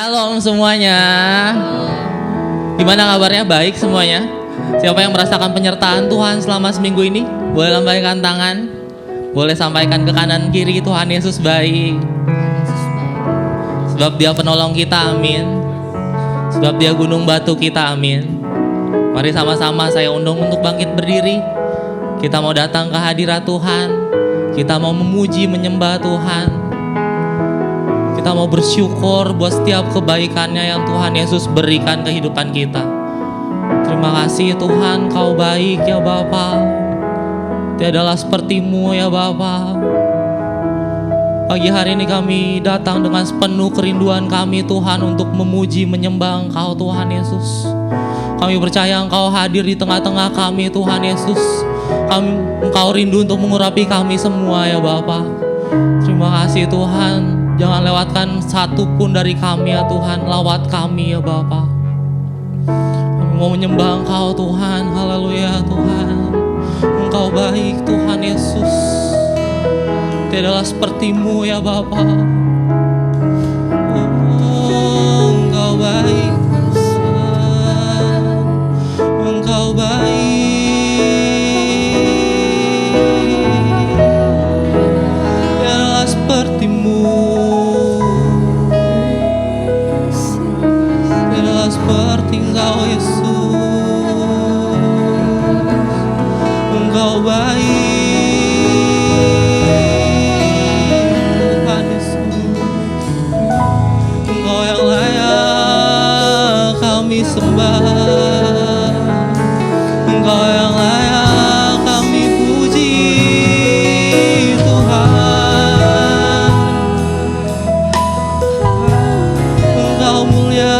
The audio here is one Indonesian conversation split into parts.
Shalom semuanya. Gimana kabarnya? Baik semuanya? Siapa yang merasakan penyertaan Tuhan selama seminggu ini? Boleh lambaikan tangan. Boleh sampaikan ke kanan kiri, Tuhan Yesus baik. Sebab Dia penolong kita, amin. Sebab Dia gunung batu kita, amin. Mari sama-sama saya undang untuk bangkit berdiri. Kita mau datang ke hadirat Tuhan. Kita mau memuji, menyembah Tuhan. Kita mau bersyukur buat setiap kebaikannya yang Tuhan Yesus berikan kehidupan kita. Terima kasih Tuhan, Kau baik ya Bapa. Tiadalah seperti-Mu ya Bapa. Pagi hari ini kami datang dengan sepenuh kerinduan kami Tuhan untuk memuji, menyembah Engkau Tuhan Yesus. Kami percaya Engkau hadir di tengah-tengah kami Tuhan Yesus. Engkau rindu untuk mengurapi kami semua ya Bapa. Terima kasih Tuhan. Jangan lewatkan satu pun dari kami ya Tuhan. Lawat kami ya Bapa. Kami mau menyembah Engkau Tuhan. Haleluya Tuhan. Engkau baik Tuhan Yesus. Tiadalah seperti-Mu ya Bapa. Oh, Engkau baik Tuhan. Engkau baik. Tiadalah seperti-Mu. Seperti Engkau Yesus, Engkau baik Tuhan Yesus. Engkau yang layak kami sembah, Engkau yang layak kami puji Tuhan. Engkau mulia,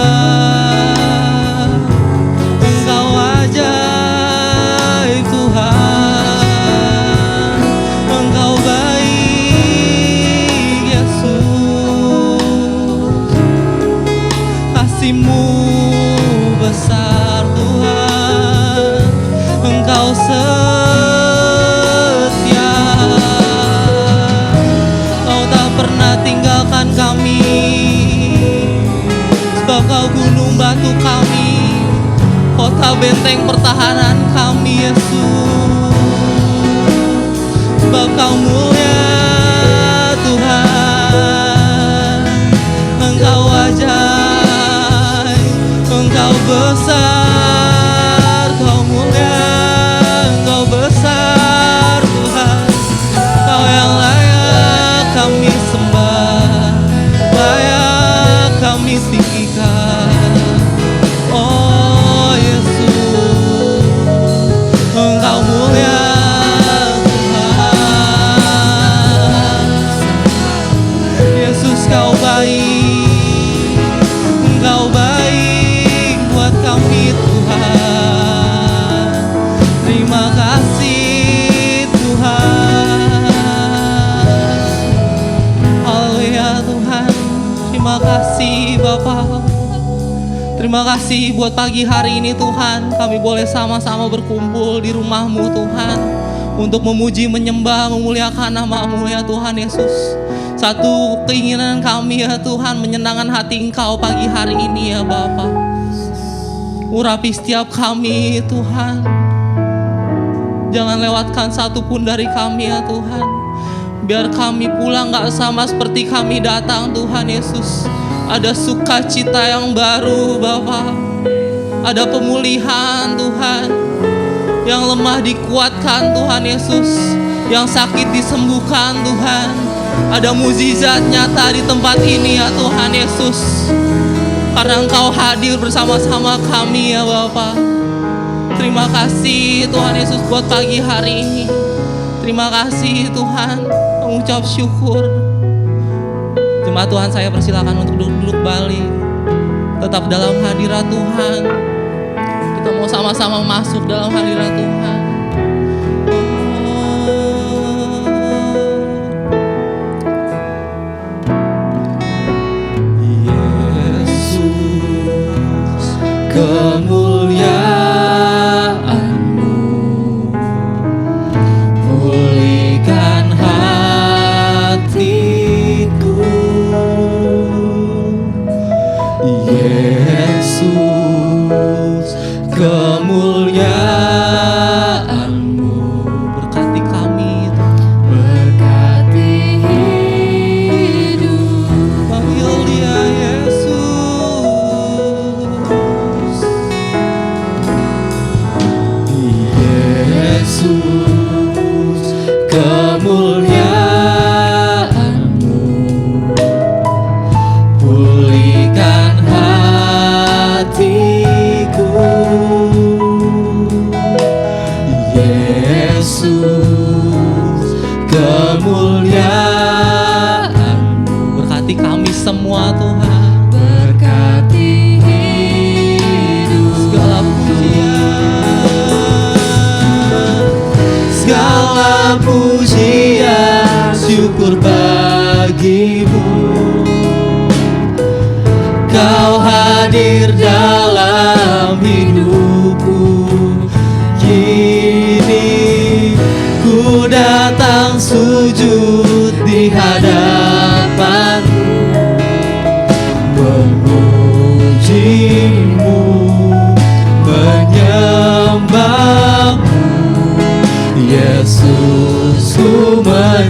kasih-Mu besar Tuhan, Engkau setia, Kau tak pernah tinggalkan kami, sebab Kau gunung batu kami, kota benteng pertahanan kami Yesus. Sebab Kau mulia Tuhan, Engkau ajaib, Engkau besar, Kau mulia, Engkau besar Tuhan. Kau yang layak kami sembah, layak kami tinggikan. Oh Yesus, Engkau mulia Tuhan. Yesus Kau baik, Engkau baik buat kami Tuhan. Terima kasih Tuhan. Haleluya Tuhan. Terima kasih Bapa. Terima kasih buat pagi hari ini Tuhan. Kami boleh sama-sama berkumpul di rumah-Mu Tuhan, untuk memuji, menyembah, memuliakan nama-Mu ya Tuhan Yesus. Satu keinginan kami ya Tuhan, menyenangkan hati Engkau pagi hari ini ya Bapa. Urapi setiap kami Tuhan. Jangan lewatkan satu pun dari kami ya Tuhan. Biar kami pulang gak sama seperti kami datang Tuhan Yesus. Ada sukacita yang baru Bapa. Ada pemulihan Tuhan. Yang lemah dikuatkan Tuhan Yesus. Yang sakit disembuhkan Tuhan. Ada mukjizat nyata di tempat ini ya Tuhan Yesus. Karena Engkau hadir bersama-sama kami ya Bapa. Terima kasih Tuhan Yesus buat pagi hari ini. Terima kasih Tuhan. Mengucap syukur. Jemaat Tuhan, saya persilakan untuk duduk balik. Tetap dalam hadirat Tuhan. Kita mau sama-sama masuk dalam hadirat Tuhan. Kemuliaan-Mu pulihkan hatiku, kemuliaan-Mu. Berkati kami Berkati hidup panggil dia Yesus. Yesus, kemuliaan-Mu. Pulihkan hatiku. Yesus, kemuliaan-Mu. Berkati kami semua Tuhan. Berkati hidup Segala pujian, segala pujian, syukur bagi-Mu. Kau hadir dalam hidupku. Kini ku datang sujud di hadapan-Mu, memuji-Mu, menyembah-Mu. Yesus, ku menyembah.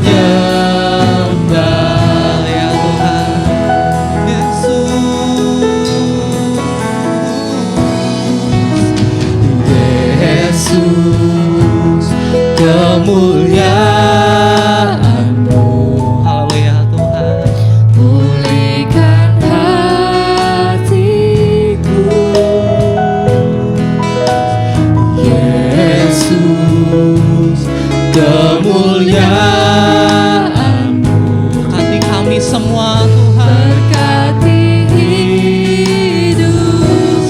ya Tuhan. Yesus, kemuliaan-Mu. Haleluya Tuhan. Pulihkan hatiku. Yesus, kemuliaan-Mu. Berkati kami semua Tuhan. Berkati hidup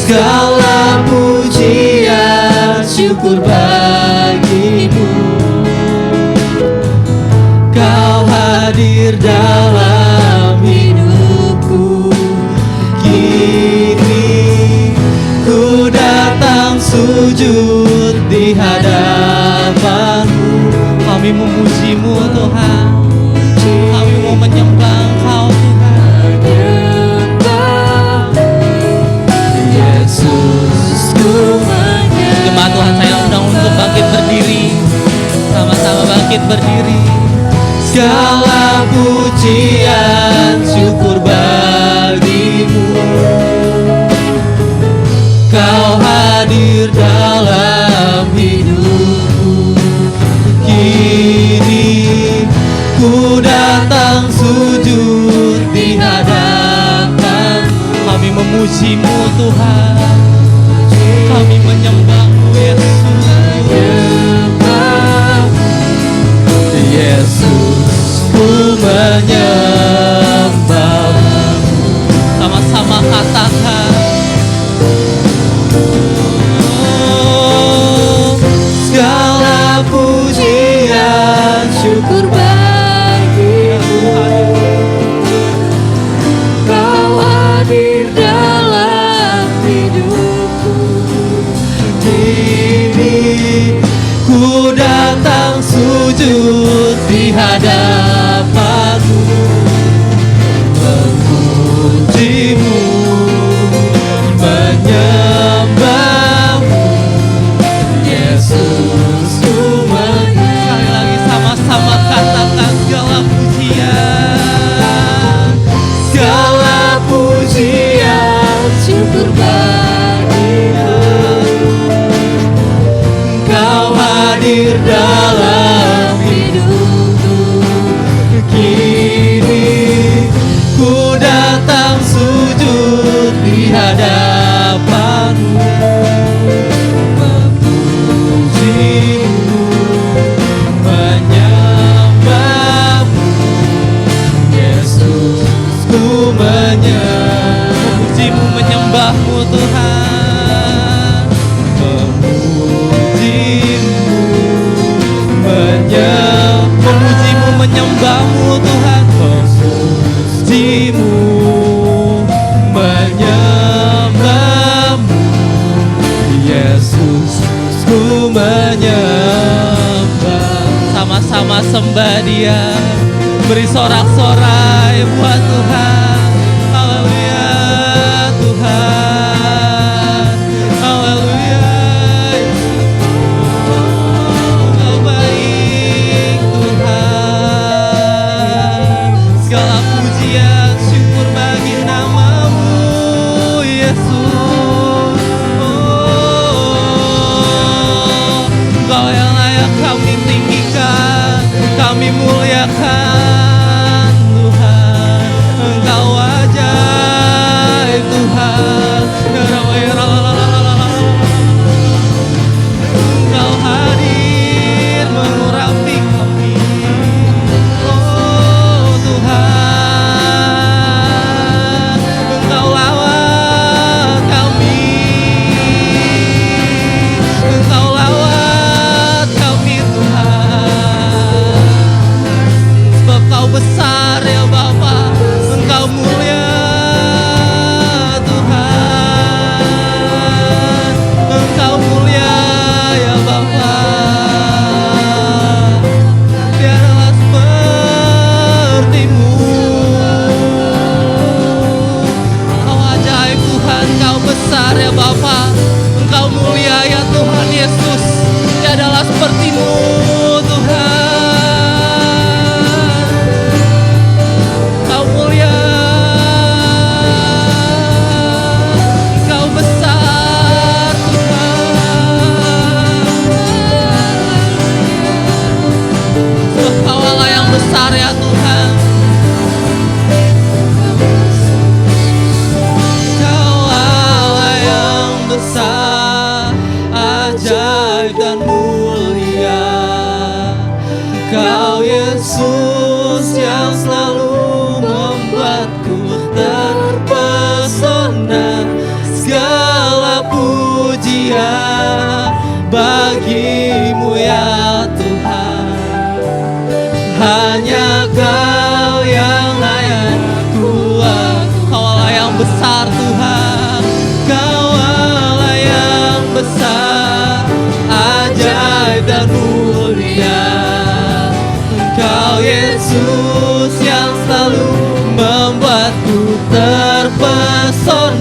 segala pujian, syukur bagi-Mu. Kau hadir dalam hidupku. Kini ku datang sujud di hadapan-Mu. Kami memuji-Mu Tuhan. Kami mau menyembah Engkau Tuhan. Yesus, ku Jemaat Tuhan, saya undang untuk bangkit berdiri. Sama-sama bangkit berdiri. segala pujian, syukur bagi-Mu. Kau hadir dalam hidupku. Kini ku datang sujud di hadapan. Kami memuji-Mu Tuhan. Kami menyembah-Mu Yesus. Yesus, ku menyembah. Sama-sama katakan. Segala pujian, syukur bagi-Mu. Kau hadir dalam hidupku. Kini ku datang sujud di hadapan-Mu, memuji-Mu, menyembah-Mu. Yesus, ku Sekali lagi sama-sama katakan segala pujian. segala pujian, syukur bagi-Mu. Kau hadir dalam hidupku. Kini ku datang sujud di hadapan-Mu, memuji-Mu, menyembah-Mu. Yesus, ku menyembah. Memuji-Mu, menyembah-Mu Tuhan. Memuji-Mu, Memuji-Mu, menyembah-Mu Tuhan. memuji-Mu, menyembah-Mu. Yesus, ku menyembah. Sama-sama sembah Dia. Beri sorak-sorai buat Tuhan. Haleluya.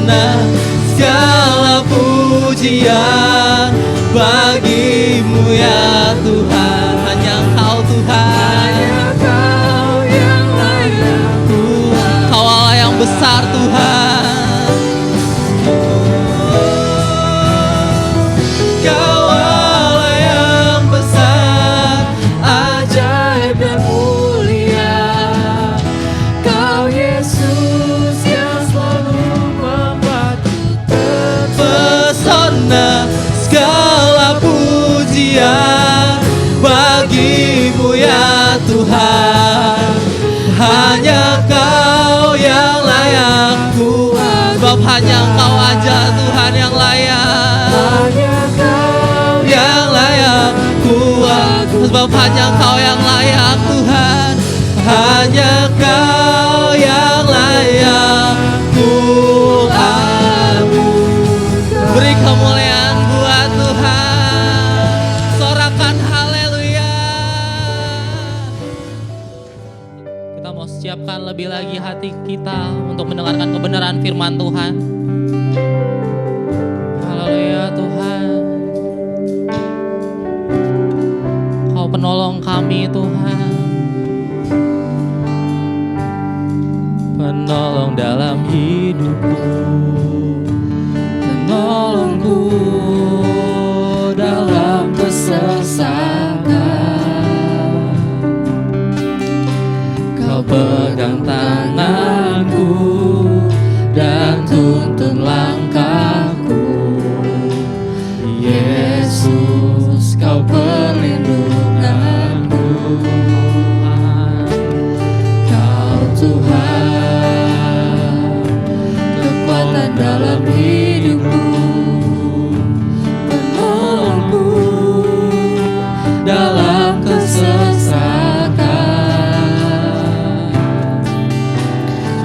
Hosana, segala pujian bagimu ya Tuhan. Hanya Engkau Tuhan, Kau yang layak Tuhan. Kau Allah yang besar Tuhan. Kau Allah yang besar, Ajaib dan mulia, Kau Yesus yang selalu membuatku terpesona. Segala pujian bagimu ya Tuhan. Hanya Kau yang layak Tuhan. Sebab hanya Engkau aja Tuhan yang layak. Hanya Kau Yang layak Tuhan. Sebab hanya Kau yang layak Tuhan. Hanya Kau yang layak Tuhan. Beri kemuliaan buat Tuhan. Sorakan haleluya. Kita mau siapkan lebih lagi hati kita untuk mendengarkan kebenaran firman Tuhan. Haleluya Tuhan. Kau penolong kami Tuhan. Penolong dalam hidupku, penolongku dalam kesesakan. Kau pegang tanganku dan tuntun langkahku. Yesus, Kau perlindunganku. Kau Tuhan, kekuatan dalam hidupku, penolongku dalam kesesakan.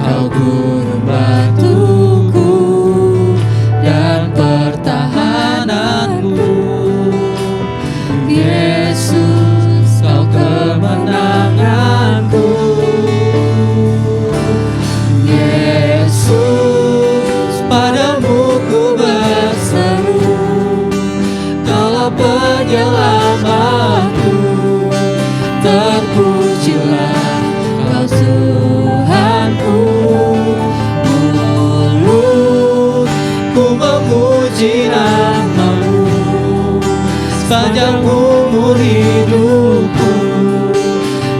Kau gunung batuku dan pertahananku. Yesus, Kau kemenanganku. Yesus, padamu ku berseru, Kaulah penyelamatku. Terpujilah Kau Tuhanku. Mulutku memuji nama-Mu sepanjang umur hidupku.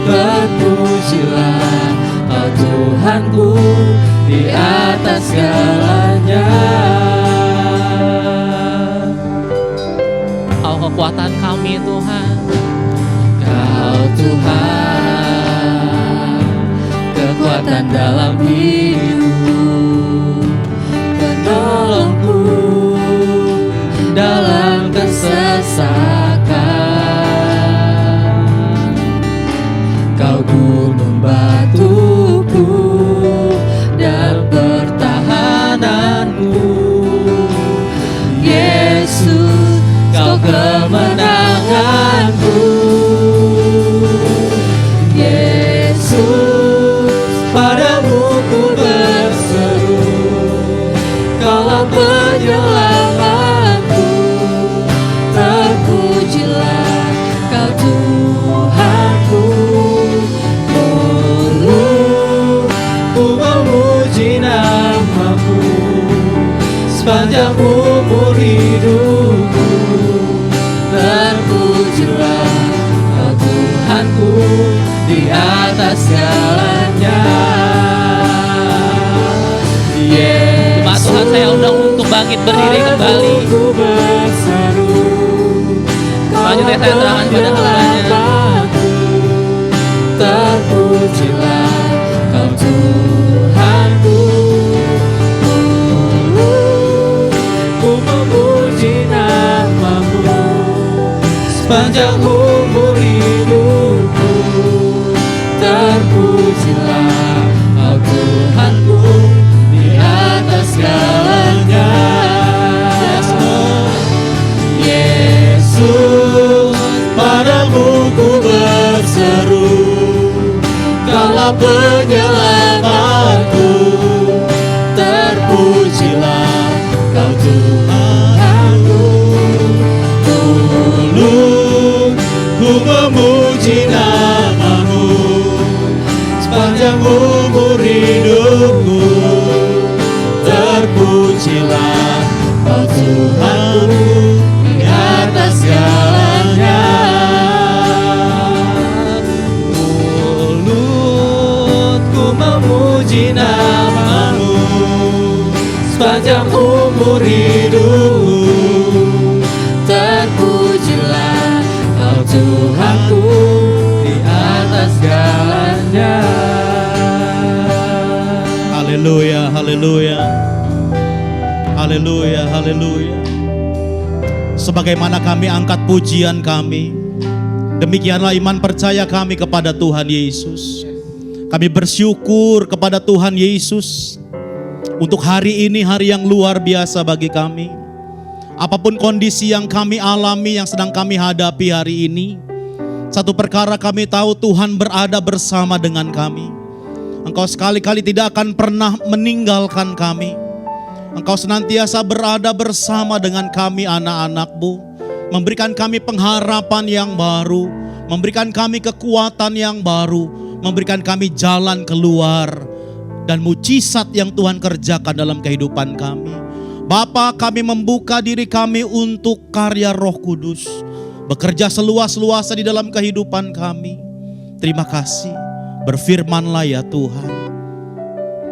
Terpujilah Kau Tuhanku di atas segalanya. Kau kekuatan kami Tuhan. Kau Tuhan, kekuatan dalam hidupku, penolongku dalam kesesakan. Kau gunung batuku dan pertahananku. Yesus, Kau kemenanganku. Yesus, padamu ku berseru, Kaulah penyelamatku. Terpujilah Kau Tuhanku. Mulutku memuji nama-Mu sepanjang umur hidupku. Terpujilah Kau Tuhanku di atas segalanya. Jemaat Tuhan, saya undang untuk bangkit berdiri kembali. Selanjutnya saya serahkan pada hambanya. Terpujilah Kau Tuhanku. Ku memuji nama-Mu sepanjang umur hidupku. Terpujilah Kau Tuhanku di atas segalanya. Yesus, padamu ku berseru, Kaulah penyelamatku. Terpujilah sepanjang umur hidup. Terpujilah Kau Tuhanku di atas segalanya. Haleluya, haleluya. Haleluya, haleluya. Sebagaimana kami angkat pujian kami, demikianlah iman percaya kami kepada Tuhan Yesus. Kami bersyukur kepada Tuhan Yesus untuk hari ini, hari yang luar biasa bagi kami. Apapun kondisi yang kami alami, yang sedang kami hadapi hari ini, satu perkara kami tahu, Tuhan berada bersama dengan kami. Engkau sekali-kali tidak akan pernah meninggalkan kami. Engkau senantiasa berada bersama dengan kami anak-anak-Mu, memberikan kami pengharapan yang baru, memberikan kami kekuatan yang baru, memberikan kami jalan keluar dan mujizat yang Tuhan kerjakan dalam kehidupan kami. Bapa, kami membuka diri kami untuk karya Roh Kudus, bekerja seluas-luasnya di dalam kehidupan kami. Terima kasih, berfirmanlah ya Tuhan,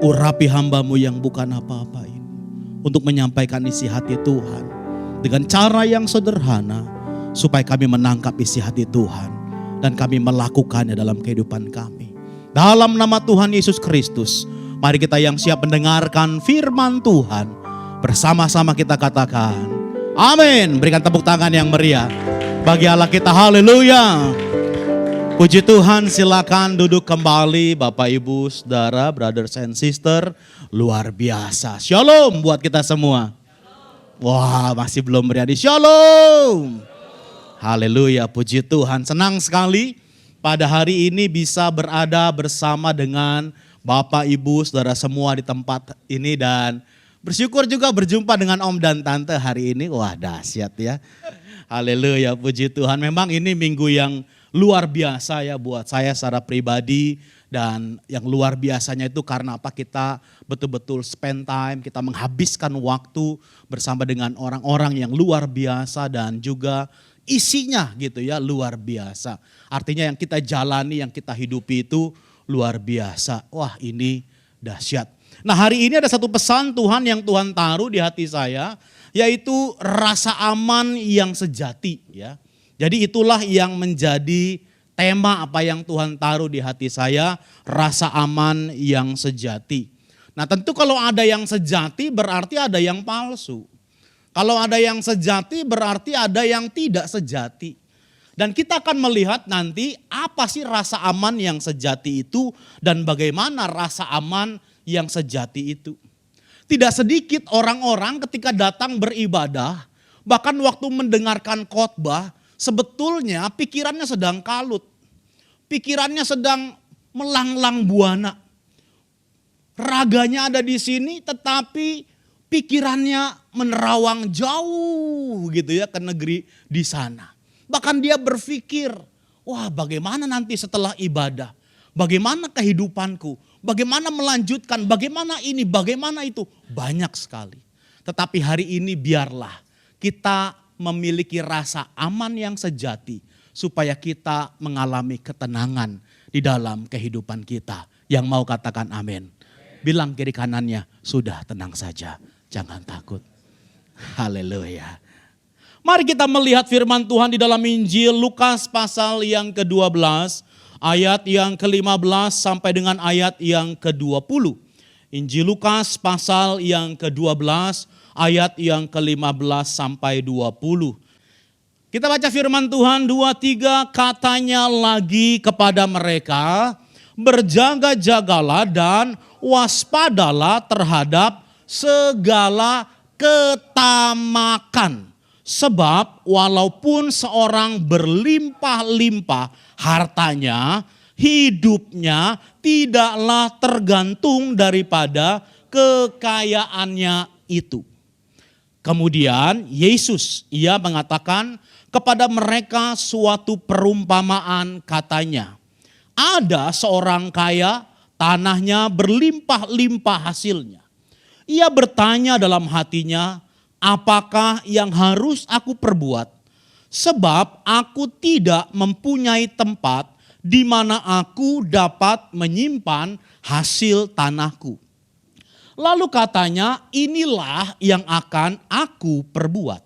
urapi hamba-Mu yang bukan apa-apa ini, untuk menyampaikan isi hati Tuhan dengan cara yang sederhana, supaya kami menangkap isi hati Tuhan dan kami melakukannya dalam kehidupan kami. Dalam nama Tuhan Yesus Kristus, mari kita yang siap mendengarkan firman Tuhan, bersama-sama kita katakan amin. Berikan tepuk tangan yang meriah bagi Allah kita. Haleluya. Puji Tuhan, silakan duduk kembali Bapak Ibu Saudara, brothers and sister. Luar biasa. Shalom buat kita semua. Wah, masih belum berani. Shalom. Haleluya, puji Tuhan. Senang sekali pada hari ini bisa berada bersama dengan Bapak Ibu Saudara semua di tempat ini, dan bersyukur juga berjumpa dengan Om dan Tante hari ini. Wah, dahsyat ya. Haleluya, puji Tuhan. Memang ini minggu yang luar biasa ya buat saya secara pribadi, dan yang luar biasanya itu karena apa? Kita betul-betul spend time, kita menghabiskan waktu bersama dengan orang-orang yang luar biasa dan juga isinya gitu ya luar biasa. Artinya yang kita jalani, yang kita hidupi itu luar biasa. Wah, ini dahsyat. Nah, hari ini ada satu pesan Tuhan yang Tuhan taruh di hati saya, yaitu rasa aman yang sejati ya. Jadi itulah yang menjadi tema apa yang Tuhan taruh di hati saya, rasa aman yang sejati. Nah, tentu kalau ada yang sejati berarti ada yang palsu. Kalau ada yang sejati berarti ada yang tidak sejati. Dan kita akan melihat nanti apa sih rasa aman yang sejati itu dan bagaimana rasa aman yang sejati itu. Tidak sedikit orang-orang ketika datang beribadah, bahkan waktu mendengarkan khotbah, sebetulnya pikirannya sedang kalut. Pikirannya sedang melanglang buana. Raganya ada di sini tetapi pikirannya menerawang jauh gitu ya ke negeri di sana. Bahkan dia berpikir, wah bagaimana nanti setelah ibadah? Bagaimana kehidupanku? Bagaimana melanjutkan? Bagaimana ini? Bagaimana itu? Banyak sekali. Tetapi hari ini biarlah kita memiliki rasa aman yang sejati, supaya kita mengalami ketenangan di dalam kehidupan kita. Yang mau katakan amin. Bilang kiri kanannya, sudah tenang saja, jangan takut. Haleluya. Mari kita melihat firman Tuhan di dalam Injil Lukas pasal yang ke-12, ayat yang ke-15 sampai dengan ayat yang ke-20. Injil Lukas pasal yang ke-12, ayat yang ke-15 sampai 20. Kita baca firman Tuhan 2-3, katanya lagi kepada mereka, berjaga-jagalah dan waspadalah terhadap segala ketamakan. Sebab walaupun seorang berlimpah-limpah hartanya, hidupnya tidaklah tergantung daripada kekayaannya itu. Kemudian Yesus, ia mengatakan kepada mereka suatu perumpamaan, katanya, ada seorang kaya, tanahnya berlimpah-limpah hasilnya. Ia bertanya dalam hatinya, apakah yang harus aku perbuat? Sebab aku tidak mempunyai tempat di mana aku dapat menyimpan hasil tanahku. Lalu katanya, inilah yang akan aku perbuat.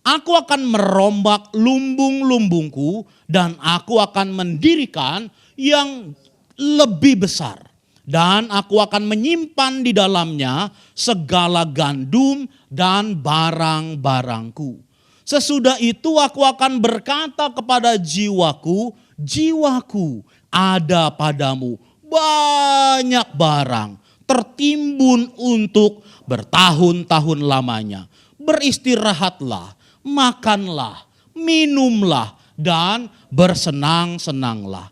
Aku akan merombak lumbung-lumbungku dan aku akan mendirikan yang lebih besar. Dan aku akan menyimpan di dalamnya segala gandum dan barang-barangku. Sesudah itu aku akan berkata kepada jiwaku, jiwaku ada padamu banyak barang tertimbun untuk bertahun-tahun lamanya. Beristirahatlah, makanlah, minumlah, dan bersenang-senanglah.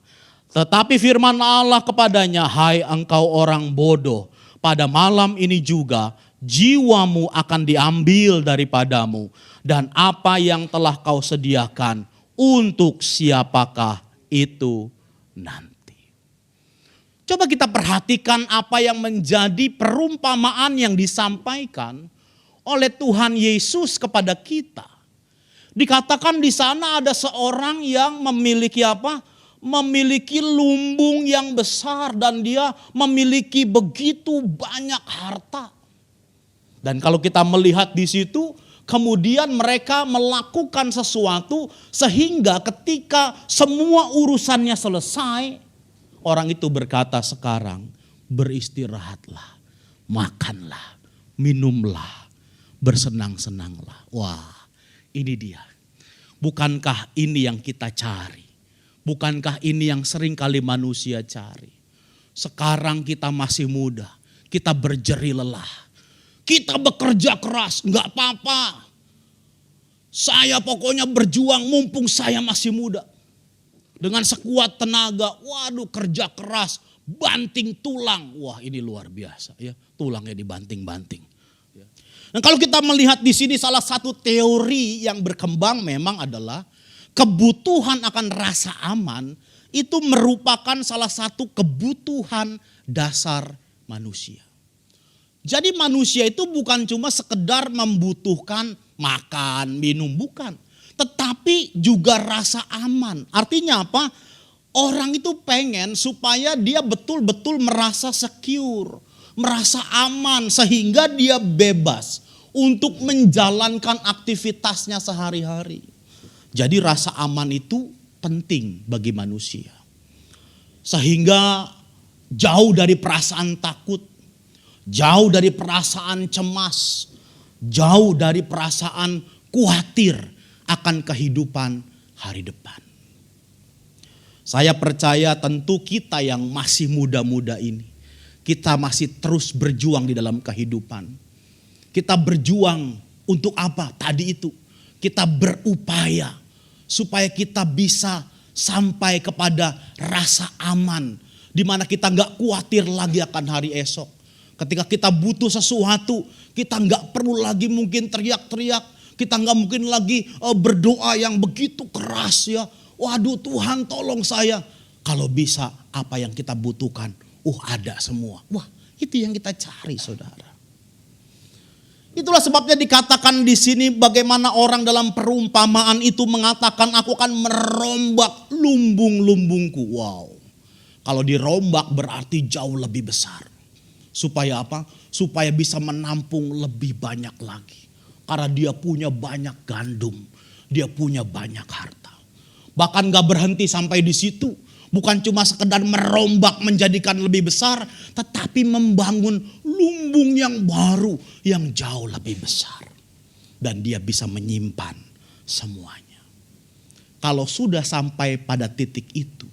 Tetapi firman Allah kepadanya, hai engkau orang bodoh, pada malam ini juga jiwamu akan diambil daripadamu. Dan apa yang telah kau sediakan, untuk siapakah itu nanti? Coba kita perhatikan apa yang menjadi perumpamaan yang disampaikan oleh Tuhan Yesus kepada kita. Dikatakan di sana ada seorang yang memiliki apa? Memiliki lumbung yang besar dan dia memiliki begitu banyak harta. Dan kalau kita melihat di situ, kemudian mereka melakukan sesuatu sehingga ketika semua urusannya selesai, orang itu berkata sekarang, beristirahatlah, makanlah, minumlah, bersenang-senanglah. Wah, ini dia. Bukankah ini yang kita cari? Bukankah ini yang sering kali manusia cari? Sekarang kita masih muda, kita berjeri lelah. Kita bekerja keras, enggak apa-apa. Saya pokoknya berjuang mumpung saya masih muda. Dengan sekuat tenaga, waduh kerja keras, banting tulang. Wah ini luar biasa ya, tulangnya dibanting-banting. Dan kalau kita melihat di sini salah satu teori yang berkembang memang adalah kebutuhan akan rasa aman itu merupakan salah satu kebutuhan dasar manusia. Jadi manusia itu bukan cuma sekedar membutuhkan makan, minum, bukan. Tetapi juga rasa aman. Artinya apa? Orang itu pengen supaya dia betul-betul merasa secure, merasa aman sehingga dia bebas untuk menjalankan aktivitasnya sehari-hari. Jadi rasa aman itu penting bagi manusia. Sehingga jauh dari perasaan takut, jauh dari perasaan cemas, jauh dari perasaan khawatir akan kehidupan hari depan. Saya percaya tentu kita yang masih muda-muda ini, kita masih terus berjuang di dalam kehidupan. Kita berjuang untuk apa? Tadi itu, kita berupaya supaya kita bisa sampai kepada rasa aman, di mana kita nggak khawatir lagi akan hari esok. Ketika kita butuh sesuatu, kita nggak perlu lagi mungkin teriak-teriak. Kita nggak mungkin lagi berdoa yang begitu keras ya. Waduh Tuhan tolong saya. Kalau bisa apa yang kita butuhkan, ada semua. Wah itu yang kita cari saudara. Itulah sebabnya dikatakan di sini bagaimana orang dalam perumpamaan itu mengatakan aku akan merombak lumbung-lumbungku. Wow. Kalau dirombak berarti jauh lebih besar. Supaya apa? Supaya bisa menampung lebih banyak lagi. Karena dia punya banyak gandum, dia punya banyak harta. Bahkan gak berhenti sampai di situ. Bukan cuma sekedar merombak menjadikan lebih besar, tetapi membangun lumbung yang baru yang jauh lebih besar. Dan dia bisa menyimpan semuanya. Kalau sudah sampai pada titik itu,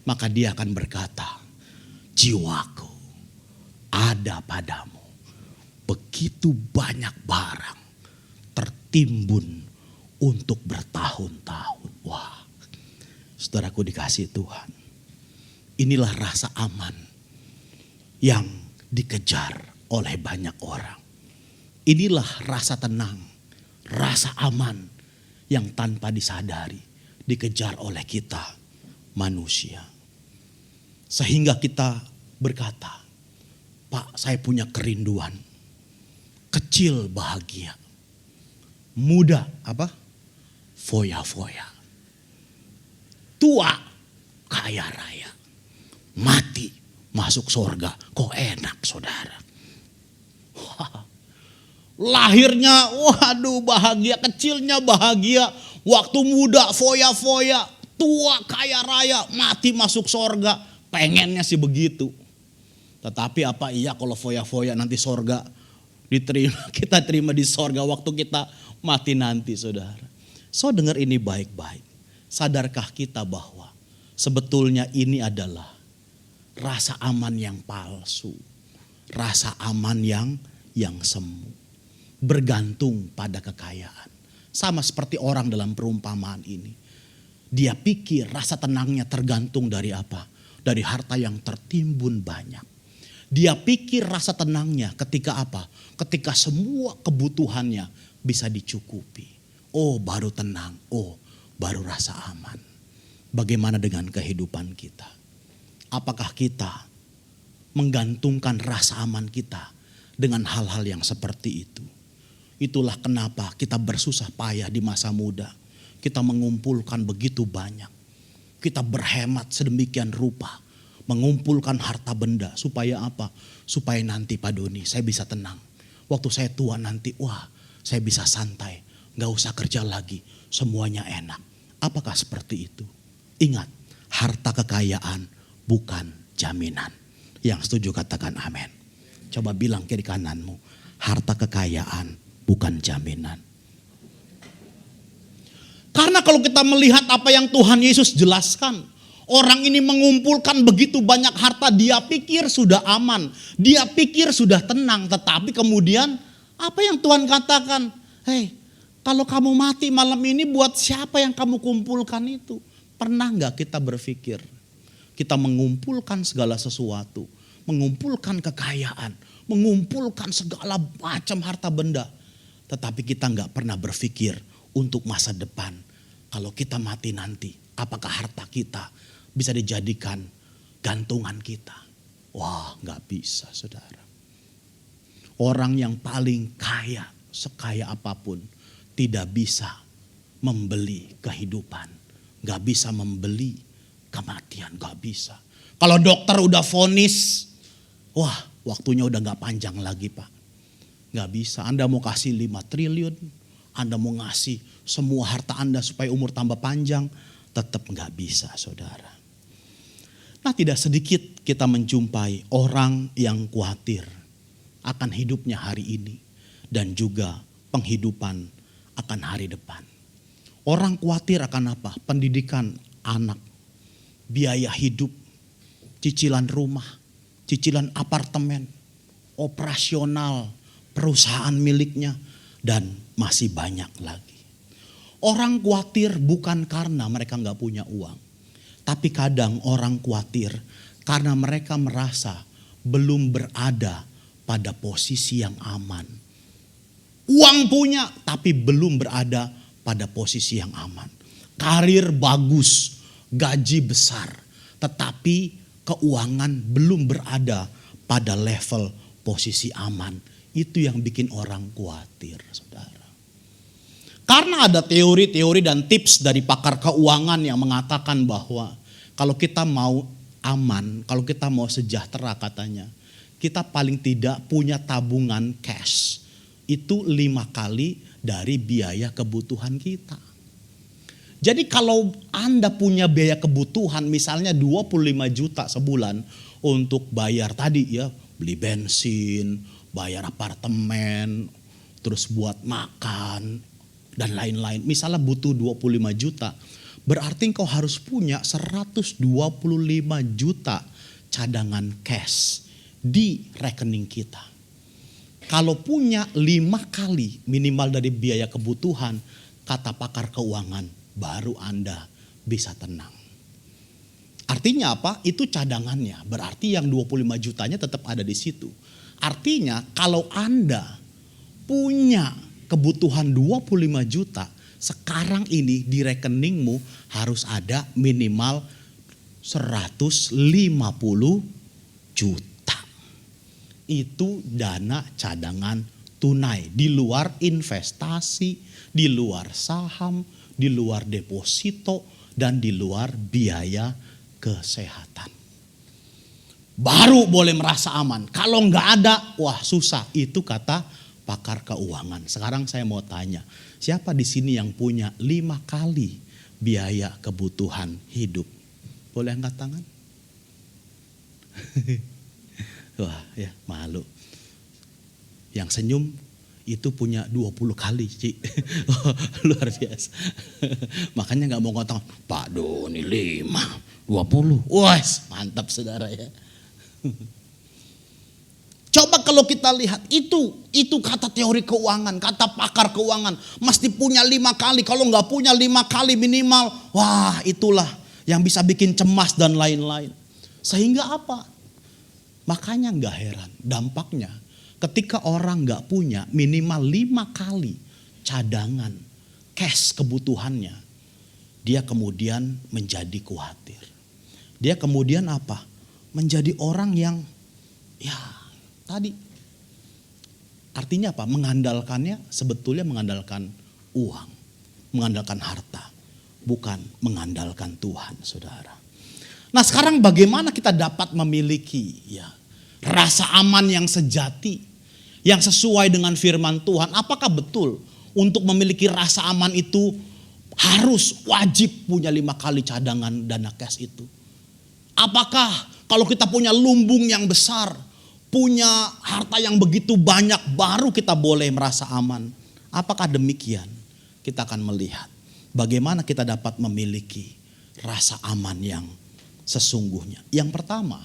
maka dia akan berkata, jiwaku ada padamu begitu banyak barang tertimbun untuk bertahun-tahun. Wah, saudaraku dikasih Tuhan. Inilah rasa aman yang dikejar oleh banyak orang. Inilah rasa tenang, rasa aman yang tanpa disadari dikejar oleh kita manusia. Sehingga kita berkata, Pak saya punya kerinduan, kecil bahagia. Muda apa? Foya-foya. Tua kaya raya. Mati masuk surga. Kok enak saudara. Lahirnya, waduh bahagia, kecilnya bahagia, waktu muda foya-foya, tua kaya raya, mati masuk sorga. Pengennya sih begitu. Tetapi apa iya kalau foya-foya nanti sorga diterima, kita terima di sorga waktu kita mati nanti, saudara. So dengar ini baik-baik. Sadarkah kita bahwa sebetulnya ini adalah rasa aman yang palsu, rasa aman yang semu, bergantung pada kekayaan. Sama seperti orang dalam perumpamaan ini. Dia pikir rasa tenangnya tergantung dari apa? Dari harta yang tertimbun banyak. Dia pikir rasa tenangnya ketika apa? Ketika semua kebutuhannya bisa dicukupi. Oh baru tenang, oh baru rasa aman. Bagaimana dengan kehidupan kita? Apakah kita menggantungkan rasa aman kita dengan hal-hal yang seperti itu? Itulah kenapa kita bersusah payah di masa muda. Kita mengumpulkan begitu banyak. Kita berhemat sedemikian rupa. Mengumpulkan harta benda. Supaya apa? Supaya nanti Pak Doni saya bisa tenang. Waktu saya tua nanti, wah saya bisa santai. Gak usah kerja lagi. Semuanya enak. Apakah seperti itu? Ingat, harta kekayaan bukan jaminan. Yang setuju katakan amin. Coba bilang kiri kananmu, harta kekayaan bukan jaminan. Karena kalau kita melihat apa yang Tuhan Yesus jelaskan, orang ini mengumpulkan begitu banyak harta, dia pikir sudah aman, dia pikir sudah tenang, tetapi kemudian apa yang Tuhan katakan? Hei, kalau kamu mati malam ini buat siapa yang kamu kumpulkan itu? Pernah gak kita berpikir, kita mengumpulkan segala sesuatu, mengumpulkan kekayaan, mengumpulkan segala macam harta benda, tetapi kita gak pernah berpikir untuk masa depan. Kalau kita mati nanti, apakah harta kita bisa dijadikan gantungan kita? Wah, gak bisa, saudara. Orang yang paling kaya, sekaya apapun, tidak bisa membeli kehidupan. Gak bisa membeli kematian, gak bisa. Kalau dokter udah vonis, wah waktunya udah gak panjang lagi Pak. Gak bisa, Anda mau kasih 5 triliun, Anda mau ngasih semua harta Anda supaya umur tambah panjang, tetap gak bisa saudara. Nah tidak sedikit kita menjumpai orang yang khawatir akan hidupnya hari ini dan juga penghidupan akan hari depan. Orang khawatir akan apa? Pendidikan anak, biaya hidup, cicilan rumah, cicilan apartemen, operasional, perusahaan miliknya, dan masih banyak lagi. Orang khawatir bukan karena mereka gak punya uang. Tapi kadang orang khawatir karena mereka merasa belum berada pada posisi yang aman. Uang punya tapi belum berada pada posisi yang aman. Karir bagus, gaji besar, tetapi keuangan belum berada pada level posisi aman. Itu yang bikin orang khawatir, saudara. Karena ada teori-teori dan tips dari pakar keuangan yang mengatakan bahwa kalau kita mau aman, kalau kita mau sejahtera katanya, kita paling tidak punya tabungan cash. Itu 5 kali dari biaya kebutuhan kita. Jadi kalau Anda punya biaya kebutuhan misalnya 25 juta sebulan untuk bayar tadi ya, beli bensin, bayar apartemen, terus buat makan dan lain-lain. Misalnya butuh 25 juta, berarti engkau harus punya 125 juta cadangan cash di rekening kita. Kalau punya 5 kali minimal dari biaya kebutuhan, kata pakar keuangan, baru Anda bisa tenang. Artinya apa? Itu cadangannya. Berarti yang 25 jutanya tetap ada di situ. Artinya kalau Anda punya kebutuhan 25 juta, sekarang ini di rekeningmu harus ada minimal 150 juta. Itu dana cadangan tunai di luar investasi, di luar saham, di luar deposito, dan di luar biaya kesehatan. Baru boleh merasa aman. Kalau nggak ada, wah susah. Itu kata pakar keuangan. Sekarang saya mau tanya, siapa di sini yang punya 5 kali biaya kebutuhan hidup? Boleh angkat tangan? Wah ya, malu. Yang senyum itu punya 20 kali, Ci. Luar biasa. Makanya gak mau ngotong, Pak Doni 5, 20. Wah, mantap saudara ya. Coba kalau kita lihat, itu kata teori keuangan, kata pakar keuangan. Mesti punya 5 kali, kalau gak punya 5 kali minimal, wah itulah yang bisa bikin cemas dan lain-lain. Sehingga apa? Makanya gak heran, dampaknya ketika orang gak punya minimal 5 kali cadangan cash kebutuhannya, dia kemudian menjadi khawatir. Dia kemudian apa? Menjadi orang yang ya tadi. Artinya apa? Mengandalkannya sebetulnya mengandalkan uang, mengandalkan harta, bukan mengandalkan Tuhan, saudara. Nah sekarang bagaimana kita dapat memiliki ya rasa aman yang sejati, yang sesuai dengan firman Tuhan? Apakah betul untuk memiliki rasa aman itu harus wajib punya 5 kali cadangan dana cash itu? Apakah kalau kita punya lumbung yang besar, punya harta yang begitu banyak baru kita boleh merasa aman? Apakah demikian? Kita akan melihat bagaimana kita dapat memiliki rasa aman yang sesungguhnya. Yang pertama,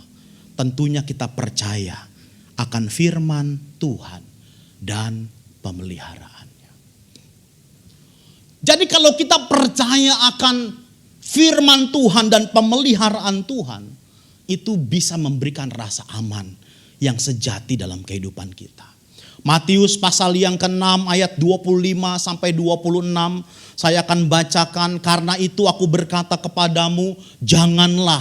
tentunya kita percaya akan firman Tuhan dan pemeliharaannya. Jadi kalau kita percaya akan firman Tuhan dan pemeliharaan Tuhan, itu bisa memberikan rasa aman yang sejati dalam kehidupan kita. Matius pasal yang ke-6 ayat 25 sampai 26 saya akan bacakan. Karena itu aku berkata kepadamu, janganlah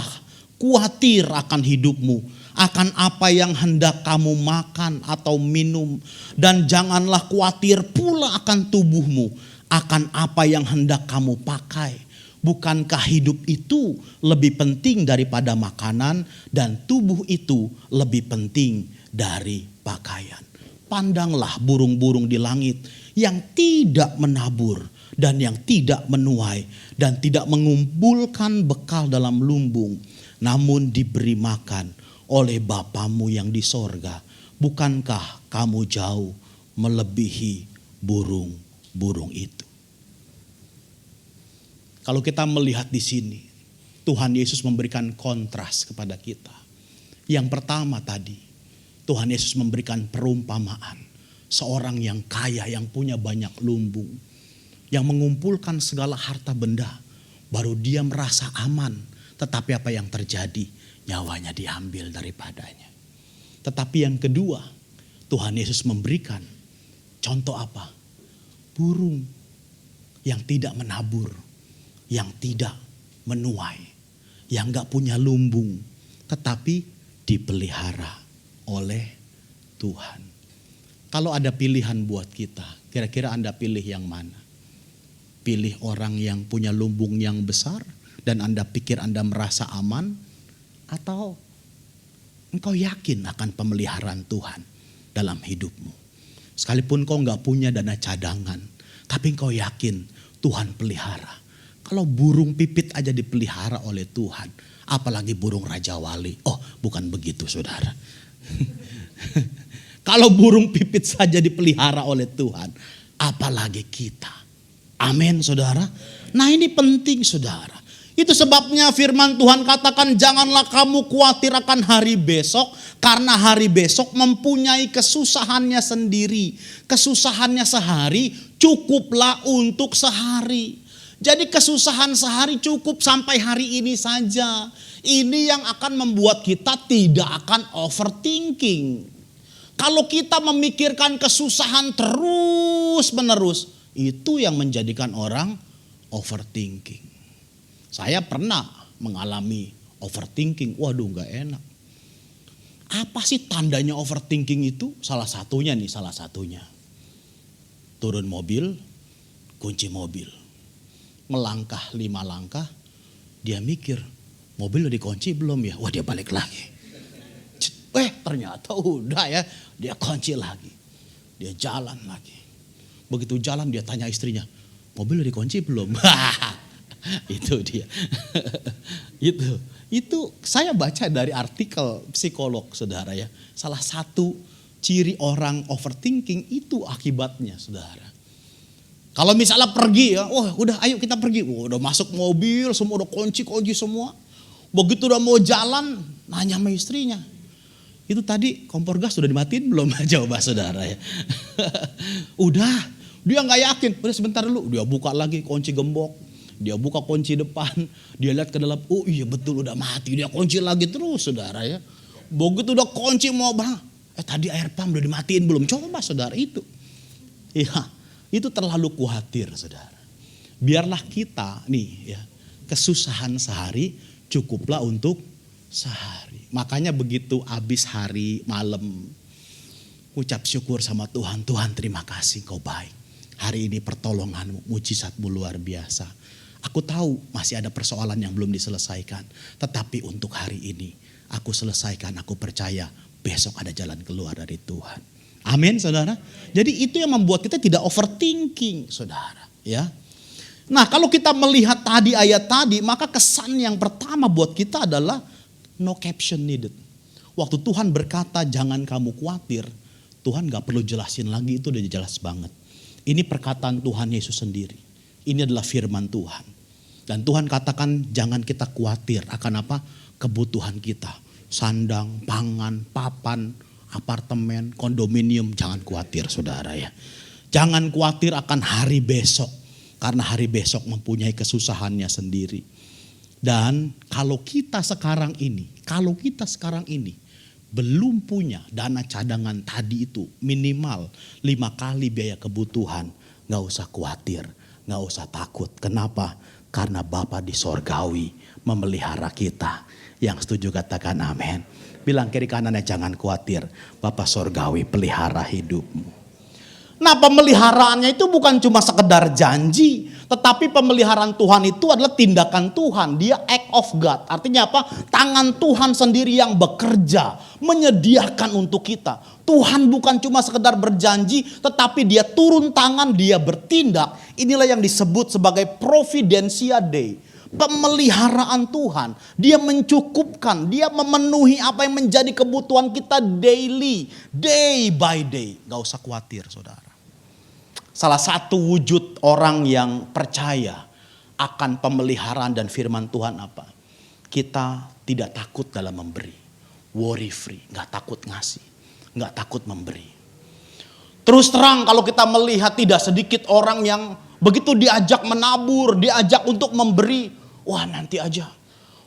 khawatir akan hidupmu, akan apa yang hendak kamu makan atau minum, dan janganlah khawatir pula akan tubuhmu, akan apa yang hendak kamu pakai. Bukankah hidup itu lebih penting daripada makanan, dan tubuh itu lebih penting dari pakaian? Pandanglah burung-burung di langit yang tidak menabur dan yang tidak menuai dan tidak mengumpulkan bekal dalam lumbung, namun diberi makan oleh Bapamu yang di sorga. Bukankah kamu jauh melebihi burung-burung itu? Kalau kita melihat di sini, Tuhan Yesus memberikan kontras kepada kita. Yang pertama tadi, Tuhan Yesus memberikan perumpamaan. Seorang yang kaya, yang punya banyak lumbung, yang mengumpulkan segala harta benda, baru dia merasa aman. Tetapi apa yang terjadi? Nyawanya diambil daripadanya. Tetapi yang kedua, Tuhan Yesus memberikan contoh apa? Burung yang tidak menabur, yang tidak menuai, yang gak punya lumbung, tetapi dipelihara oleh Tuhan. Kalau ada pilihan buat kita, kira-kira Anda pilih yang mana? Pilih orang yang punya lumbung yang besar dan Anda pikir Anda merasa aman, atau engkau yakin akan pemeliharaan Tuhan dalam hidupmu? Sekalipun kau gak punya dana cadangan, tapi engkau yakin Tuhan pelihara. Kalau burung pipit aja dipelihara oleh Tuhan, apalagi burung Raja Wali. Oh, bukan begitu saudara. Kalau burung pipit saja dipelihara oleh Tuhan, apalagi kita. Amin saudara. Nah ini penting saudara. Itu sebabnya firman Tuhan katakan, janganlah kamu khawatir akan hari besok, karena hari besok mempunyai kesusahannya sendiri. Kesusahannya sehari cukuplah untuk sehari. Jadi kesusahan sehari cukup sampai hari ini saja. Ini yang akan membuat kita tidak akan overthinking. Kalau kita memikirkan kesusahan terus menerus, itu yang menjadikan orang overthinking. Saya pernah mengalami overthinking. Waduh, gak enak. Apa sih tandanya overthinking itu? Salah satunya. Turun mobil, kunci mobil. Melangkah 5 langkah, dia mikir, mobil udah dikunci belum ya? Wah, dia balik lagi. Ternyata udah ya, dia kunci lagi. Dia jalan lagi. Begitu jalan dia tanya istrinya, mobil udah dikunci belum? Itu dia. Itu saya baca dari artikel psikolog, saudara ya. Salah satu ciri orang overthinking itu akibatnya, saudara. Kalau misalnya pergi ya, udah ayo kita pergi. Udah masuk mobil, semua udah kunci semua. Begitu udah mau jalan, nanya sama istrinya. Itu tadi kompor gas sudah dimatiin belum? Coba saudara ya. Udah, dia nggak yakin. Udah sebentar dulu, dia buka lagi kunci gembok. Dia buka kunci depan, dia lihat ke dalam, oh iya betul udah mati. Dia kunci lagi terus saudara ya. Begitu udah kunci mau bang, tadi air pump udah dimatiin belum? Coba saudara itu. Iya, itu terlalu khawatir saudara. Biarlah kita nih ya, kesusahan sehari cukuplah untuk sehari. Makanya begitu habis hari malam ucap syukur sama Tuhan. Tuhan terima kasih kau baik. Hari ini pertolonganmu, mujizatmu luar biasa. Aku tahu masih ada persoalan yang belum diselesaikan. Tetapi untuk hari ini aku selesaikan, aku percaya besok ada jalan keluar dari Tuhan. Amin saudara. Jadi itu yang membuat kita tidak overthinking saudara. Ya. Nah kalau kita melihat tadi ayat tadi, maka kesan yang pertama buat kita adalah no caption needed. Waktu Tuhan berkata jangan kamu khawatir, Tuhan gak perlu jelasin lagi, itu udah jelas banget. Ini perkataan Tuhan Yesus sendiri. Ini adalah firman Tuhan. Dan Tuhan katakan jangan kita khawatir akan apa? Kebutuhan kita. Sandang, pangan, papan, apartemen, kondominium. Jangan khawatir saudara ya. Jangan khawatir akan hari besok. Karena hari besok mempunyai kesusahannya sendiri. Dan kalau kita sekarang ini belum punya dana cadangan tadi itu minimal 5 kali biaya kebutuhan, gak usah khawatir, gak usah takut. Kenapa? Karena Bapa di sorgawi memelihara kita. Yang setuju katakan amin. Bilang kiri kanannya jangan khawatir, Bapa sorgawi pelihara hidupmu. Nah pemeliharaannya itu bukan cuma sekedar janji. Tetapi pemeliharaan Tuhan itu adalah tindakan Tuhan. Dia act of God. Artinya apa? Tangan Tuhan sendiri yang bekerja. Menyediakan untuk kita. Tuhan bukan cuma sekedar berjanji. Tetapi dia turun tangan, dia bertindak. Inilah yang disebut sebagai Providentia Dei. Pemeliharaan Tuhan. Dia mencukupkan. Dia memenuhi apa yang menjadi kebutuhan kita daily. Day by day. Gak usah khawatir saudara. Salah satu wujud orang yang percaya akan pemeliharaan dan firman Tuhan apa? Kita tidak takut dalam memberi. Worry free, gak takut ngasih, gak takut memberi. Terus terang kalau kita melihat tidak sedikit orang yang begitu diajak menabur, diajak untuk memberi. Wah nanti aja.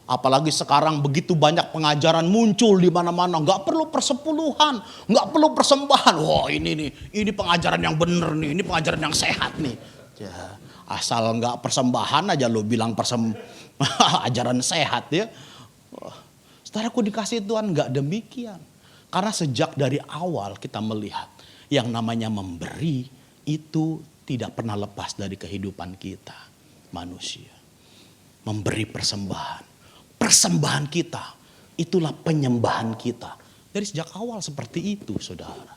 Apalagi sekarang begitu banyak pengajaran muncul di mana-mana, nggak perlu persepuluhan, nggak perlu persembahan. Wah ini pengajaran yang benar nih, ini pengajaran yang sehat nih. Ya, asal nggak persembahan aja lo bilang ajaran sehat ya. Saudaraku dikasih Tuhan nggak demikian. Karena sejak dari awal kita melihat yang namanya memberi itu tidak pernah lepas dari kehidupan kita manusia. Memberi persembahan. Persembahan kita, itulah penyembahan kita. Dari sejak awal seperti itu saudara.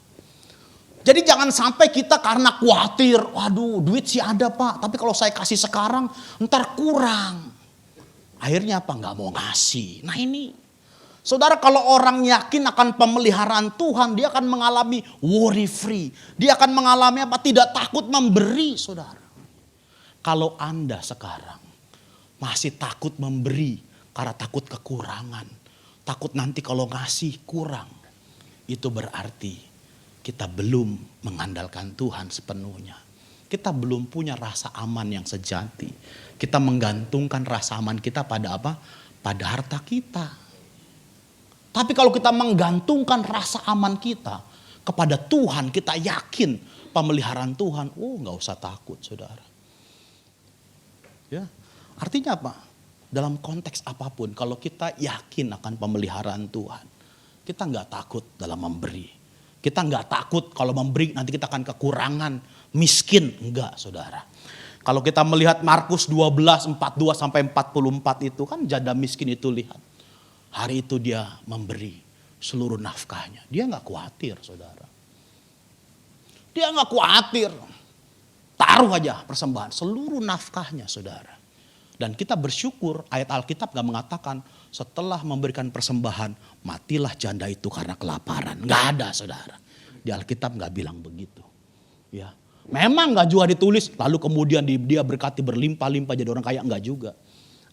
Jadi jangan sampai kita karena khawatir, waduh duit sih ada pak, tapi kalau saya kasih sekarang ntar kurang. Akhirnya apa? Gak mau ngasih. Nah ini, saudara kalau orang yakin akan pemeliharaan Tuhan, dia akan mengalami worry free. Dia akan mengalami apa? Tidak takut memberi saudara. Kalau Anda sekarang masih takut memberi, karena takut kekurangan. Takut nanti kalau ngasih kurang. Itu berarti kita belum mengandalkan Tuhan sepenuhnya. Kita belum punya rasa aman yang sejati. Kita menggantungkan rasa aman kita pada apa? Pada harta kita. Tapi kalau kita menggantungkan rasa aman kita kepada Tuhan, kita yakin pemeliharaan Tuhan. Gak usah takut saudara. Ya, artinya apa? Dalam konteks apapun, kalau kita yakin akan pemeliharaan Tuhan, kita nggak takut dalam memberi. Kita nggak takut kalau memberi nanti kita akan kekurangan, miskin. Enggak saudara. Kalau kita melihat Markus 12, 42 sampai 44 itu kan janda miskin itu lihat. Hari itu dia memberi seluruh nafkahnya. Dia nggak khawatir saudara. Dia nggak khawatir. Taruh aja persembahan, seluruh nafkahnya saudara. Dan kita bersyukur ayat Alkitab gak mengatakan setelah memberikan persembahan matilah janda itu karena kelaparan. Gak ada saudara. Di Alkitab gak bilang begitu. Ya, memang gak juga ditulis lalu kemudian dia berkati berlimpah-limpah jadi orang kaya. Enggak juga.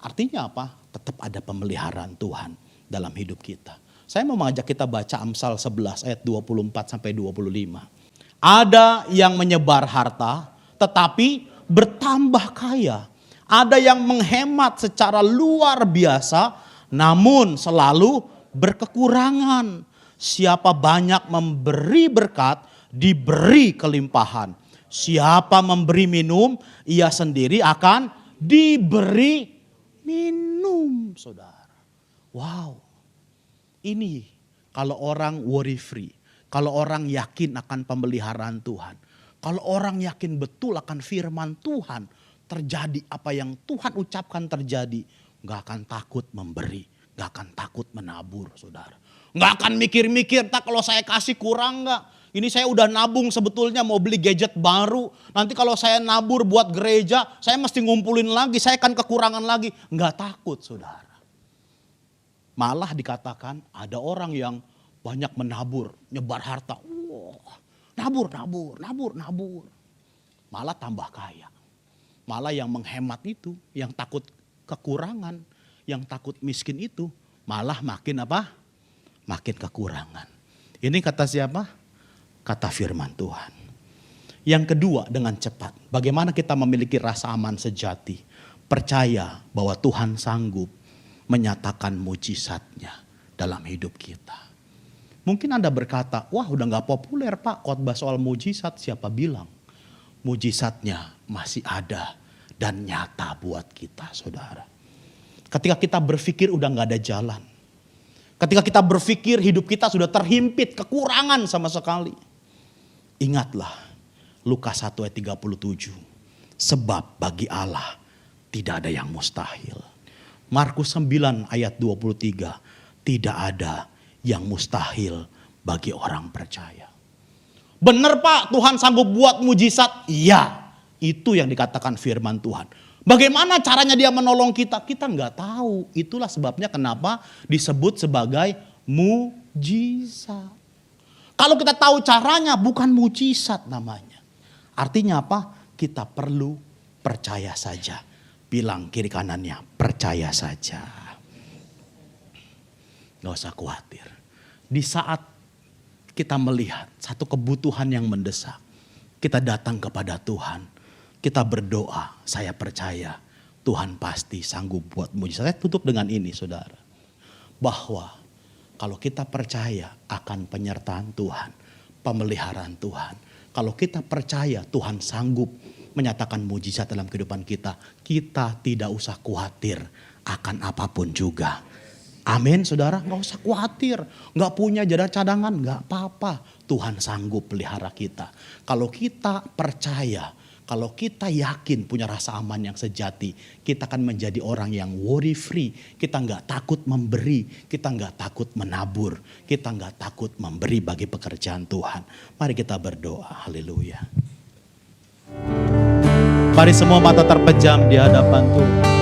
Artinya apa? Tetap ada pemeliharaan Tuhan dalam hidup kita. Saya mau mengajak kita baca Amsal 11 ayat 24 sampai 25. Ada yang menyebar harta tetapi bertambah kaya. Ada yang menghemat secara luar biasa namun selalu berkekurangan. Siapa banyak memberi berkat diberi kelimpahan. Siapa memberi minum ia sendiri akan diberi minum saudara. Wow. Ini kalau orang worry free. Kalau orang yakin akan pemeliharaan Tuhan. Kalau orang yakin betul akan firman Tuhan, terjadi apa yang Tuhan ucapkan terjadi, gak akan takut memberi, gak akan takut menabur saudara. Gak akan mikir-mikir, tak kalau saya kasih kurang gak? Ini saya udah nabung sebetulnya mau beli gadget baru. Nanti kalau saya nabur buat gereja, saya mesti ngumpulin lagi, saya akan kekurangan lagi. Gak takut saudara. Malah dikatakan ada orang yang banyak menabur, nyebar harta. Nabur. Malah tambah kaya. Malah yang menghemat itu, yang takut kekurangan, yang takut miskin itu, malah makin apa? Makin kekurangan. Ini kata siapa? Kata firman Tuhan. Yang kedua dengan cepat. Bagaimana kita memiliki rasa aman sejati. Percaya bahwa Tuhan sanggup menyatakan mujizatnya dalam hidup kita. Mungkin Anda berkata, wah udah gak populer Pak khotbah soal mujizat. Siapa bilang? Mujizatnya masih ada dan nyata buat kita saudara. Ketika kita berpikir udah gak ada jalan. Ketika kita berpikir hidup kita sudah terhimpit, kekurangan sama sekali. Ingatlah Lukas 1 ayat 37. Sebab bagi Allah tidak ada yang mustahil. Markus 9 ayat 23. Tidak ada yang mustahil bagi orang percaya. Benar Pak, Tuhan sanggup buat mujizat? Iya, itu yang dikatakan firman Tuhan. Bagaimana caranya dia menolong kita? Kita nggak tahu. Itulah sebabnya kenapa disebut sebagai mujizat. Kalau kita tahu caranya bukan mujizat namanya. Artinya apa? Kita perlu percaya saja. Bilang kiri kanannya, percaya saja. Gak usah khawatir. Di saat kita melihat satu kebutuhan yang mendesak, kita datang kepada Tuhan. Kita berdoa, saya percaya Tuhan pasti sanggup buat mujizat. Saya tutup dengan ini saudara. Bahwa kalau kita percaya akan penyertaan Tuhan, pemeliharaan Tuhan. Kalau kita percaya Tuhan sanggup menyatakan mujizat dalam kehidupan kita. Kita tidak usah khawatir akan apapun juga. Amin saudara, gak usah khawatir. Gak punya cadangan, gak apa-apa. Tuhan sanggup pelihara kita. Kalau kita percaya, kalau kita yakin punya rasa aman yang sejati, kita akan menjadi orang yang worry free. Kita gak takut memberi, kita gak takut menabur, kita gak takut memberi bagi pekerjaan Tuhan. Mari kita berdoa, haleluya. Mari semua mata terpejam di hadapan Tuhan.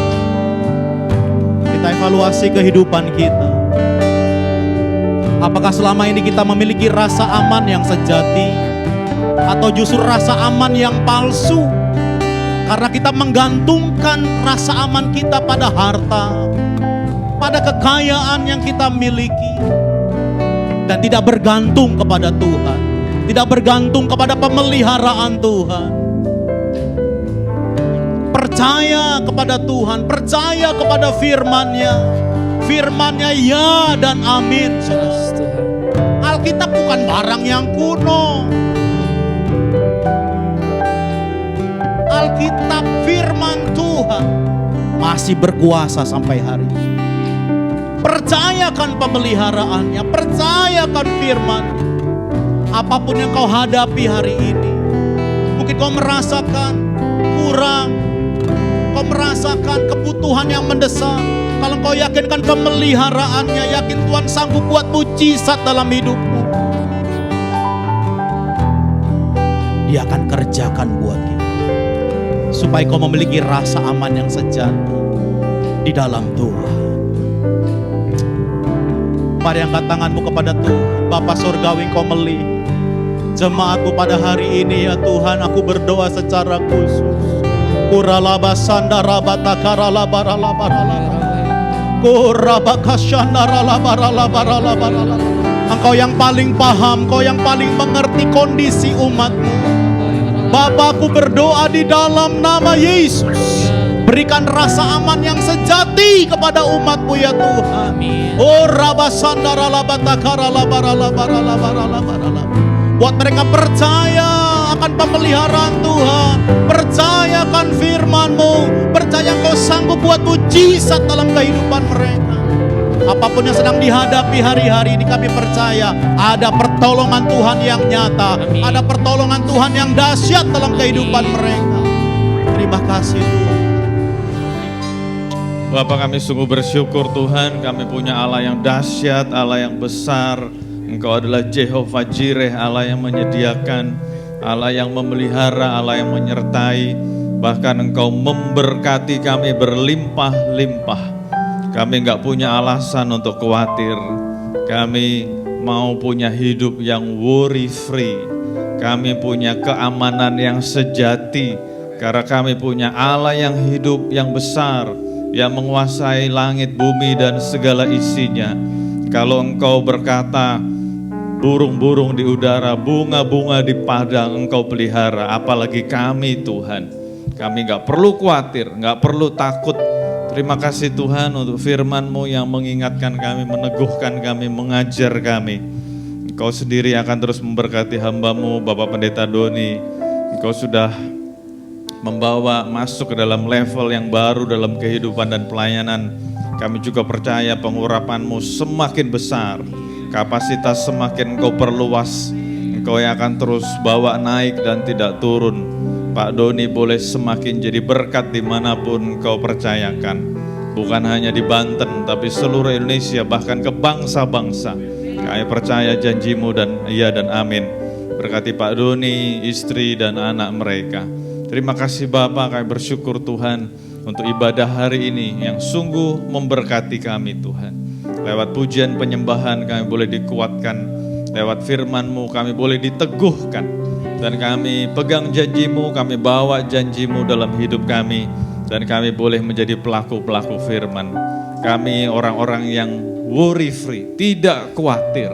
Kita evaluasi kehidupan kita. Apakah selama ini kita memiliki rasa aman yang sejati? Atau justru rasa aman yang palsu? Karena kita menggantungkan rasa aman kita pada harta, pada kekayaan yang kita miliki. Dan tidak bergantung kepada Tuhan. Tidak bergantung kepada pemeliharaan Tuhan. Percaya kepada Tuhan, percaya kepada firman-Nya. Firman-Nya ya dan amin. Alkitab bukan barang yang kuno. Alkitab firman Tuhan masih berkuasa sampai hari ini. Percayakan pemeliharaannya, percayakan firman. Apapun yang kau hadapi hari ini, mungkin kau merasakan kurang, kau merasakan kebutuhan yang mendesak. Kalau kau yakinkan pemeliharaannya, yakin Tuhan sanggup buat mujizat dalam hidupmu. Dia akan kerjakan buat kita. Supaya kau memiliki rasa aman yang sejati di dalam Tuhan. Mari angkat tanganmu kepada Tuhan. Bapa Surgawi, Engkau melihat jemaatmu pada hari ini ya Tuhan. Aku berdoa secara khusus. Kuralaba sandaraba takarala barala barala. Kuraba kasyandara barala barala barala. Engkau yang paling paham, Engkau yang paling mengerti kondisi umatmu. Bapa, aku berdoa di dalam nama Yesus. Berikan rasa aman yang sejati kepada umatmu ya Tuhan. Oh rabasandara labatakara labarala barala barala barala. Buat mereka percaya akan pemeliharaan Tuhan, percaya akan firman-Mu, percaya Kau sanggup buat mujizat dalam kehidupan mereka. Apapun yang sedang dihadapi hari-hari ini, kami percaya ada pertolongan Tuhan yang nyata, ada pertolongan Tuhan yang dahsyat dalam kehidupan mereka. Terima kasih Tuhan. Bapak, kami sungguh bersyukur Tuhan, kami punya Allah yang dahsyat, Allah yang besar. Engkau adalah Jehovah Jireh, Allah yang menyediakan, Allah yang memelihara, Allah yang menyertai. Bahkan Engkau memberkati kami berlimpah-limpah. Kami enggak punya alasan untuk khawatir. Kami mau punya hidup yang worry free. Kami punya keamanan yang sejati. Karena kami punya Allah yang hidup, yang besar, yang menguasai langit, bumi, dan segala isinya. Kalau Engkau berkata, burung-burung di udara, bunga-bunga di padang Engkau pelihara, apalagi kami Tuhan. Kami gak perlu khawatir, gak perlu takut. Terima kasih Tuhan untuk firman-Mu yang mengingatkan kami, meneguhkan kami, mengajar kami. Engkau sendiri akan terus memberkati hamba-Mu, Bapak Pendeta Doni. Engkau sudah membawa masuk ke dalam level yang baru dalam kehidupan dan pelayanan. Kami juga percaya pengurapan-Mu semakin besar, kapasitas semakin Engkau perluas. Engkau yang akan terus bawa naik dan tidak turun. Pak Doni boleh semakin jadi berkat dimanapun Engkau percayakan. Bukan hanya di Banten, tapi seluruh Indonesia, bahkan ke bangsa-bangsa. Kami percaya janji-Mu dan iya dan amin. Berkati Pak Doni, istri dan anak mereka. Terima kasih Bapak, kami bersyukur Tuhan untuk ibadah hari ini yang sungguh memberkati kami Tuhan. Lewat pujian penyembahan kami boleh dikuatkan, lewat firman-Mu kami boleh diteguhkan. Dan kami pegang janji-Mu, kami bawa janji-Mu dalam hidup kami. Dan kami boleh menjadi pelaku-pelaku firman. Kami orang-orang yang worry free, tidak khawatir.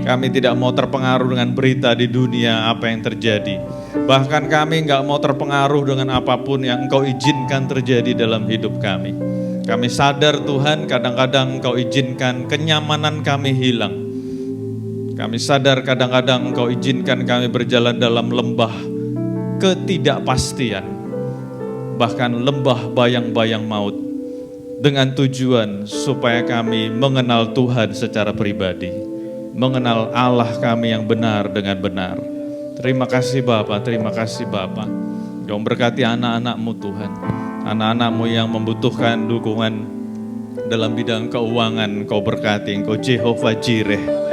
Kami tidak mau terpengaruh dengan berita di dunia apa yang terjadi. Bahkan kami nggak mau terpengaruh dengan apapun yang Engkau izinkan terjadi dalam hidup kami. Kami sadar Tuhan, kadang-kadang Engkau izinkan kenyamanan kami hilang. Kami sadar kadang-kadang Engkau izinkan kami berjalan dalam lembah ketidakpastian. Bahkan lembah bayang-bayang maut. Dengan tujuan supaya kami mengenal Tuhan secara pribadi. Mengenal Allah kami yang benar dengan benar. Terima kasih Bapa, terima kasih Bapa. Engkau berkati anak-anak-Mu Tuhan. Anak-anak-Mu yang membutuhkan dukungan dalam bidang keuangan, Engkau berkati. Engkau Jehovah Jireh.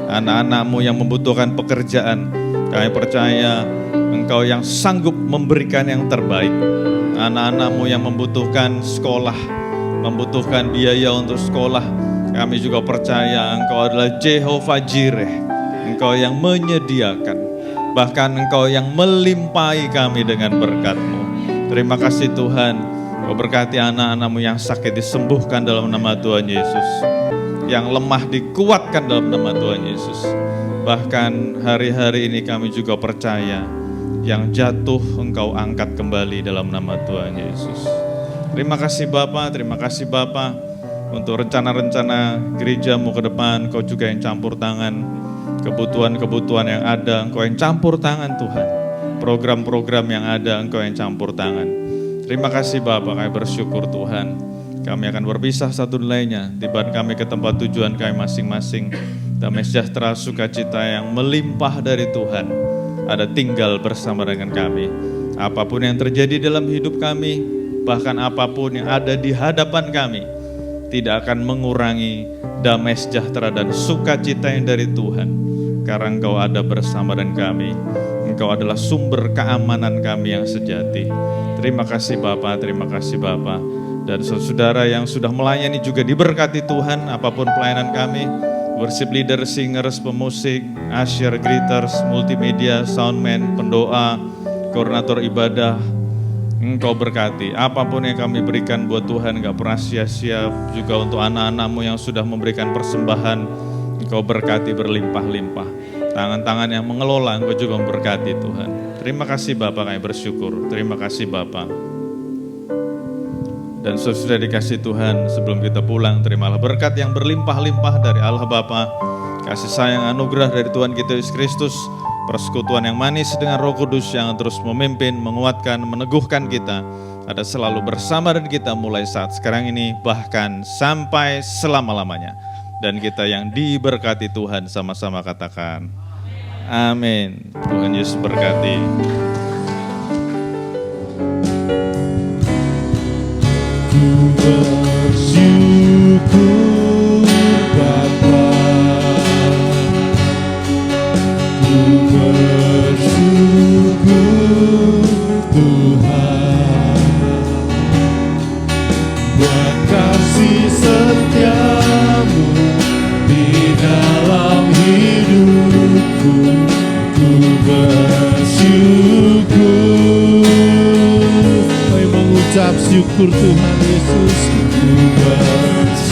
Anak-anak-Mu yang membutuhkan pekerjaan, kami percaya Engkau yang sanggup memberikan yang terbaik. Anak-anak-Mu yang membutuhkan sekolah, membutuhkan biaya untuk sekolah, kami juga percaya Engkau adalah Jehovah Jireh. Engkau yang menyediakan, bahkan Engkau yang melimpahi kami dengan berkat-Mu. Terima kasih Tuhan, Engkau berkati anak-anak-Mu yang sakit disembuhkan dalam nama Tuhan Yesus. Yang lemah dikuatkan dalam nama Tuhan Yesus. Bahkan hari-hari ini kami juga percaya yang jatuh Engkau angkat kembali dalam nama Tuhan Yesus. Terima kasih Bapa, terima kasih Bapa untuk rencana-rencana gereja-Mu ke depan. Engkau juga yang campur tangan kebutuhan-kebutuhan yang ada, Engkau yang campur tangan Tuhan. Program-program yang ada, Engkau yang campur tangan. Terima kasih Bapa, kami bersyukur Tuhan. Kami akan berpisah satu lainnya, tiba kami ke tempat tujuan kami masing-masing. Damai sejahtera, sukacita yang melimpah dari Tuhan ada tinggal bersama dengan kami. Apapun yang terjadi dalam hidup kami, bahkan apapun yang ada di hadapan kami, tidak akan mengurangi damai sejahtera dan sukacita yang dari Tuhan. Karena Engkau ada bersama dengan kami. Engkau adalah sumber keamanan kami yang sejati. Terima kasih Bapa, terima kasih Bapa. Dan saudara yang sudah melayani juga diberkati Tuhan, apapun pelayanan kami. Worship leader, singers, pemusik, usher, greeters, multimedia, soundman, pendoa, koordinator ibadah. Engkau berkati, apapun yang kami berikan buat Tuhan gak pernah sia-sia. Juga untuk anak-anak-Mu yang sudah memberikan persembahan, Engkau berkati berlimpah-limpah. Tangan-tangan yang mengelola, Engkau juga memberkati Tuhan. Terima kasih Bapa, kami bersyukur. Terima kasih Bapa. Dan sudah dikasih Tuhan, sebelum kita pulang, terimalah berkat yang berlimpah-limpah dari Allah Bapa, kasih sayang anugerah dari Tuhan kita Yesus Kristus, persekutuan yang manis dengan Roh Kudus yang terus memimpin, menguatkan, meneguhkan kita, ada selalu bersama dengan kita mulai saat sekarang ini, bahkan sampai selama-lamanya. Dan kita yang diberkati Tuhan sama-sama katakan, amin. Tuhan Yesus berkati. Ku bersyukur Bapa, ku bersyukur Tuhan, buat kasih setiamu di dalam hidupku. Ku bersyukur, mengucap syukur Tuhan Yesus. Ku bersyukur